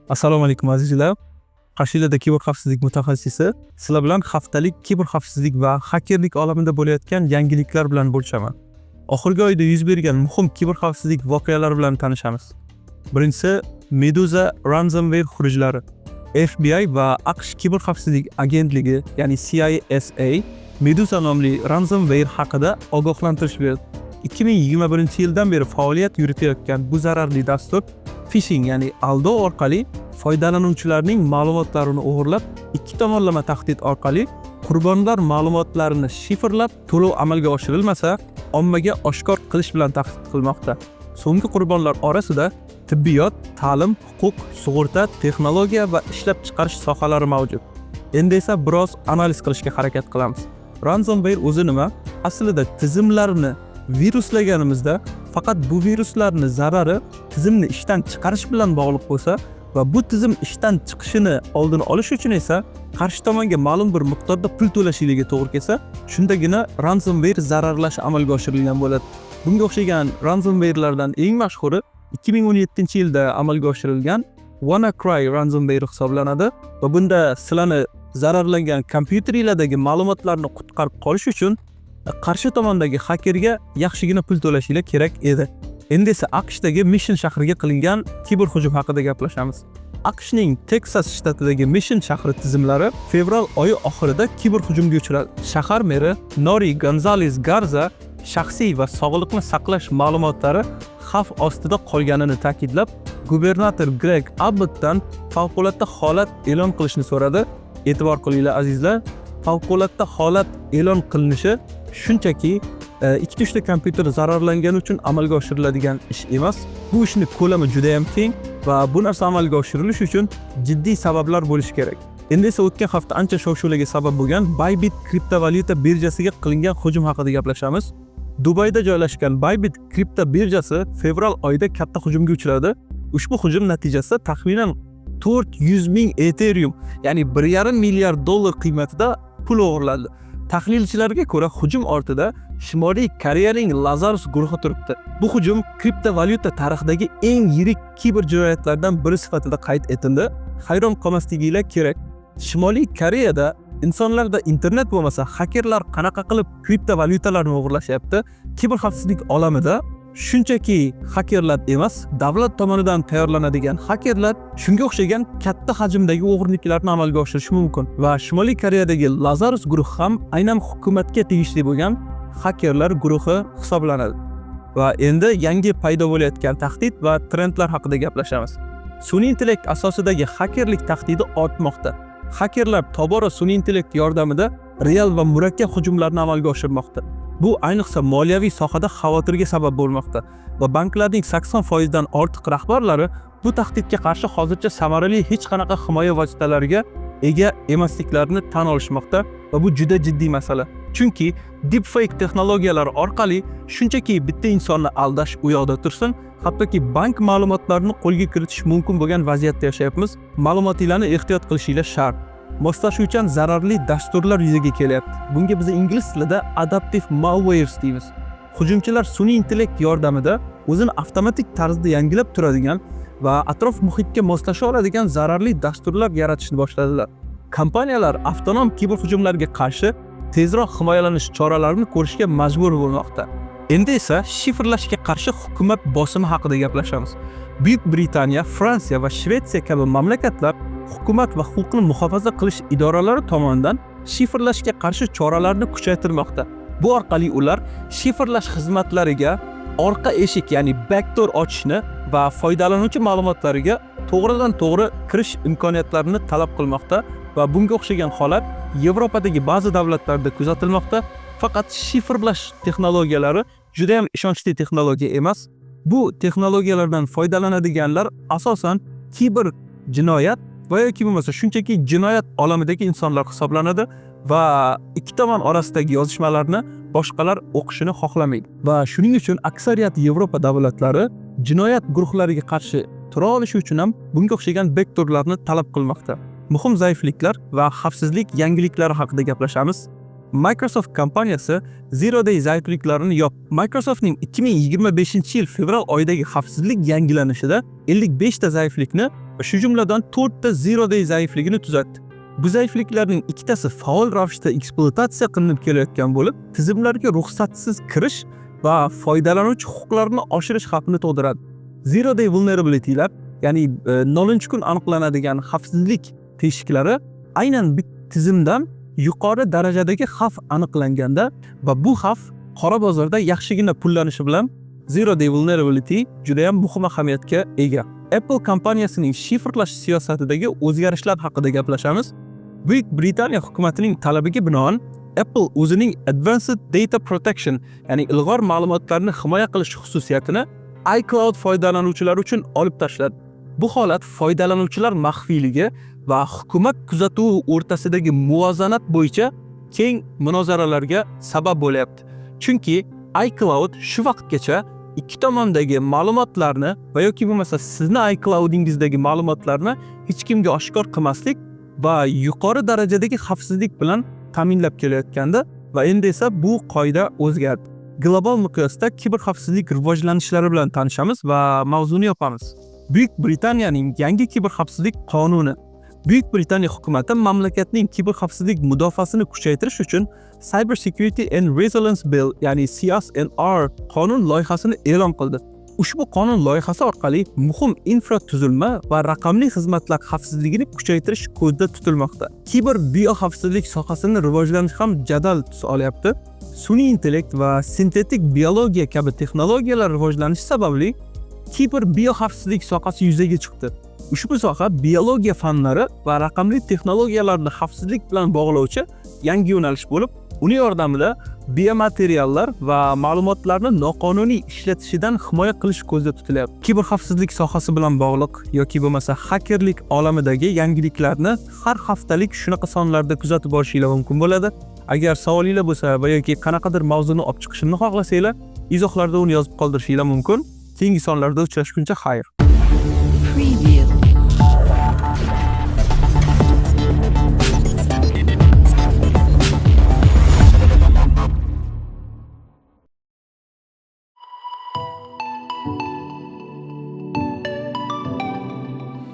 Assalomu alaykum azizlar. Qarshiyada kiber xavfsizlik mutaxassisi. Sizlar bilan haftalik kiber xavfsizlik va hakerlik olamida bo'layotgan yangiliklar bilan bo'lishaman. Oxirgi oyda yuz bergan muhim kiber xavfsizlik voqealari bilan tanishamiz. Birinchisi Medusa ransomware xurujlari. FBI va AQSh kiber xavfsizlik agentligi, ya'ni CISA Medusa nomli ransomware haqida ogohlantirish berdi. 2021-yildan beri faoliyat yuritayotgan bu zararli dastur phishing, ya'ni aldov orqali foydalanuvchilarning ma'lumotlarini o'g'irlab, ikki tomonlama tahdid orqali qurbonlar ma'lumotlarini shifrlab, to'lov amalga oshirilmasa, ommaga oshkor qilish bilan tahdid qilmoqda. So'nggi qurbonlar orasida tibbiyot, ta'lim, huquq, sug'urta, texnologiya va ishlab chiqarish sohalari mavjud. Endi esa biroz analiz qilishga harakat qilamiz. Ransomware o'zi nima? Aslida tizimlarni viruslaganimizda faqat bu viruslarning zarari tizimni ishdan chiqarish bilan bog'liq bo'lsa va bu tizim ishdan chiqishini oldini olish uchun esa qarshi tomonga ma'lum bir miqdorda pul to'lashingiga to'g'ri kelsa, shundagina ransomware zararlash amalga oshirilgan bo'ladi. Bunga o'xshagan ransomwarelardan eng mashhuri 2017-yilda amalga oshirilgan WannaCry ransomware hisoblanadi va bunda sizlarni zararlangan kompyuteringlardagi ma'lumotlarni qutqarib qolish uchun qarshi tomondagi hakerga yaxshigina pul to'lashinglar kerak edi. Endi esa AQShdagi Mission shahriga qilingan kiber hujum haqida gaplashamiz. AQShning Texas shtatidagi Mission shahri tizimlari fevral oyi oxirida kiber hujumga uchradi. Shahar meri Nori Gonzales Garza shaxsiy va sog'liqni saqlash ma'lumotlari xavf ostida qolganini ta'kidlab, gubernator Greg Abbottdan favqulodda holat e'lon qilishni so'radi. E'tibor qilinglar azizlar, favqulodda holat e'lon qilinishi shunchaki 2-3 ta kompyuter zararlangani uchun amalga oshiriladigan ish emas. Bu ishning ko'lami juda ham keng va bu narsa amalga oshirilishi uchun jiddiy sabablar bo'lishi kerak. Endi esa o'tgan hafta ancha shov-shuvlarga sabab bo'lgan Bybit kriptovalyuta birjasiga qilingan hujum haqida gaplashamiz. Dubayda joylashgan Bybit kripto birjasi fevral oyida katta hujumga uchradi. Ushbu hujum natijasida taxminan 400 ming Ethereum, ya'ni 1,5 milliard dollar qiymatida pul o'g'irlandi. Tahlilchilarga ko'ra, hujum ortida Shimoliy Koreyaning Lazarus guruhi turibdi. Bu hujum kriptovalyuta tarixidagi eng yirik kiber jinoyatlardan biri sifatida qayd etildi. Hayron qolmasliginglar kerak. Shimoliy Koreyada insonlarda internet bo'lmasa, hakerlar qanaqa qilib kriptovalyutalarni o'g'irlashyapti? Kiber xavfsizlik olamida shunchaki hakerlar emas, davlat tomonidan tayyorlanadigan hakerlar shunga o'xshagan katta hajmdagi o'g'irliklarni amalga oshirishi mumkin. Va Shimoliy Koreyadagi Lazarus guruhi ham aynan hukumatga tegishli bo'lgan hakerlar guruhi hisoblanadi. Va endi yangi paydo bo'layotgan tahdid va trendlar haqida gaplashamiz. Sun'iy intellekt asosidagi hakerlik tahdidi ortmoqda. Hakerlar tobora sun'iy intellekt yordamida real va murakkab hujumlarni amalga oshirmoqda. Bu ayniqsa moliyaviy sohada xavotirga sabab bo'lmoqda va banklarning 80% dan ortiq rahbarlari bu tahdidga qarshi hozircha samarali hech qanaqa himoya vositalariga ega emasliklarini tan olishmoqda va bu juda jiddiy masala. Chunki deepfake texnologiyalari orqali shunchaki bitta insonni aldash u yoqda tursin, hattoki bank ma'lumotlarini qo'lga kiritish mumkin bo'lgan vaziyatda yashayapmiz. Ma'lumotinglarni ehtiyot qilishinglar shart. Moslashuvchan zararli dasturlar yuzaga kelyapti. Bunga biz ingliz tilida adaptive malware deymiz. Hujumchilar sun'iy intellekt yordamida o'zini avtomatik tarzda yangilab turadigan va atrof muhitga moslasha oladigan zararli dasturlar yaratishni boshladilar. Kompaniyalar avtonom kiber hujumlarga qarshi tezroq himoyalanish choralarini ko'rishga majbur bo'lmoqda. Endi esa shifrlashga qarshi hukumat bosimi haqida gaplashamiz. Buyuk Britaniya, Fransiya va Shvetsiya kabi mamlakatlar hukumat va huquqni muhofaza qilish idoralari tomonidan shifrlashga qarshi choralarni kuchaytirmoqda. Bu orqali ular shifrlash xizmatlariga orqa eshik, ya'ni backdoor ochishni va foydalanuvchi ma'lumotlariga to'g'ridan to'g'ri kirish imkoniyatlarini talab qilmoqda va bunga o'xshagan holat Yevropadagi ba'zi davlatlarda kuzatilmoqda. Faqat shifrlash texnologiyalari juda ham ishonchli texnologiya emas. Bu texnologiyalardan foydalanadiganlar asosan kiber jinoyat va yoki bo'lmasa shunchaki jinoyat olamidagi insonlar hisoblanadi va ikki tomon orasidagi yozishmalarni boshqalar o'qishini xohlamaydi. Va shuning uchun aksariyat Yevropa davlatlari jinoyat guruhlariga qarshi tura olishi uchun ham bunga o'xshagan backdoorlarni talab qilmoqda. Muhim zaifliklar va xavfsizlik yangiliklari haqida gaplashamiz. Microsoft kompaniyasi Zero Day zaifliklarini Microsoftning 2025-yil fevral oyidagi xavfsizlik yangilanishida 55 ta zaiflikni va shu jumladan 4 ta Zero Day zaifligini tuzatdi. Bu zaifliklarning ikkitasi faol ravishda ekspluatatsiya qilinib kelayotgan bo'lib, tizimlarga ruxsatsiz kirish va foydalanuvchi huquqlarini oshirish xavfini tug'diradi. Zero Day vulnerability'lar, ya'ni 0-kun aniqlanadigan xavfsizlik teshiklari aynan bir tizimdan yuqori darajadagi xavf aniqlanganda va bu xavf qora bozorda yaxshigina pullanishi bilan Zero Day vulnerability juda ham muhim ahamiyatga ega. Apple kompaniyasining shifrlash siyosatidagi o'zgarishlar haqida gaplashamiz. Buyuk Britaniya hukumatining talabiga binoan Apple o'zining Advanced Data Protection, ya'ni ilg'or ma'lumotlarni himoya qilish xususiyatini iCloud foydalanuvchilari uchun olib tashladi. Bu holat foydalanuvchilar maxfiyligi va hukumat kuzatuvi o'rtasidagi muvozanat bo'yicha keng munozaralarga sabab bo'lyapti. Chunki iCloud shu vaqtgacha ikki tomondagi ma'lumotlarni va yoki bo'lmasa sizni iCloudingizdagi ma'lumotlarni hech kimga oshkor qilmaslik va yuqori darajadagi xavfsizlik bilan ta'minlab kelayotgandi va endi esa bu qoida o'zgardi. Global miqyosda kiberxavfsizlik rivojlanishlari bilan tanishamiz va mavzuni yopamiz. Buyuk Britaniyaning yangi kiberxavfsizlik qonuni. Buyuk Britaniya hukumati mamlakatning kiberxavfsizlik mudofaasini kuchaytirish uchun Cyber Security and Resilience Bill, ya'ni CSNR qonun loyihasini e'lon qildi. Ushbu qonun loyihasi orqali muhim infratuzilma va raqamli xizmatlar xavfsizligini kuchaytirish ko'zda tutilmoqda. Kiber bioxavfsizlik sohasini rivojlanish ham jadal tus olyapti. Sun'iy intellekt va sintetik biologiya kabi texnologiyalar rivojlanishi sababli kiber bioxavfsizlik sohasi yuzaga chiqdi. Ushbu soha biologiya fanlari va raqamli texnologiyalarni xavfsizlik bilan bog'lovchi yangi yo'nalish bo'lib, uning yordamida biomateriallar va ma'lumotlarni noqonuniy ishlatishidan himoya qilish ko'zda tutilyapti. Kiberxavfsizlik sohasi bilan bog'liq yoki bo'lmasa hakerlik olamidagi yangiliklarni har haftalik shunaqa sonlarda kuzatib borishingiz mumkin bo'ladi. Agar savolinglar bo'lsa va yoki qanaqadir mavzuni olib chiqishimni xohlasanglar, izohlarda uni yozib qoldirishingiz mumkin. Keyingi sonlarda uchrashguncha xayr.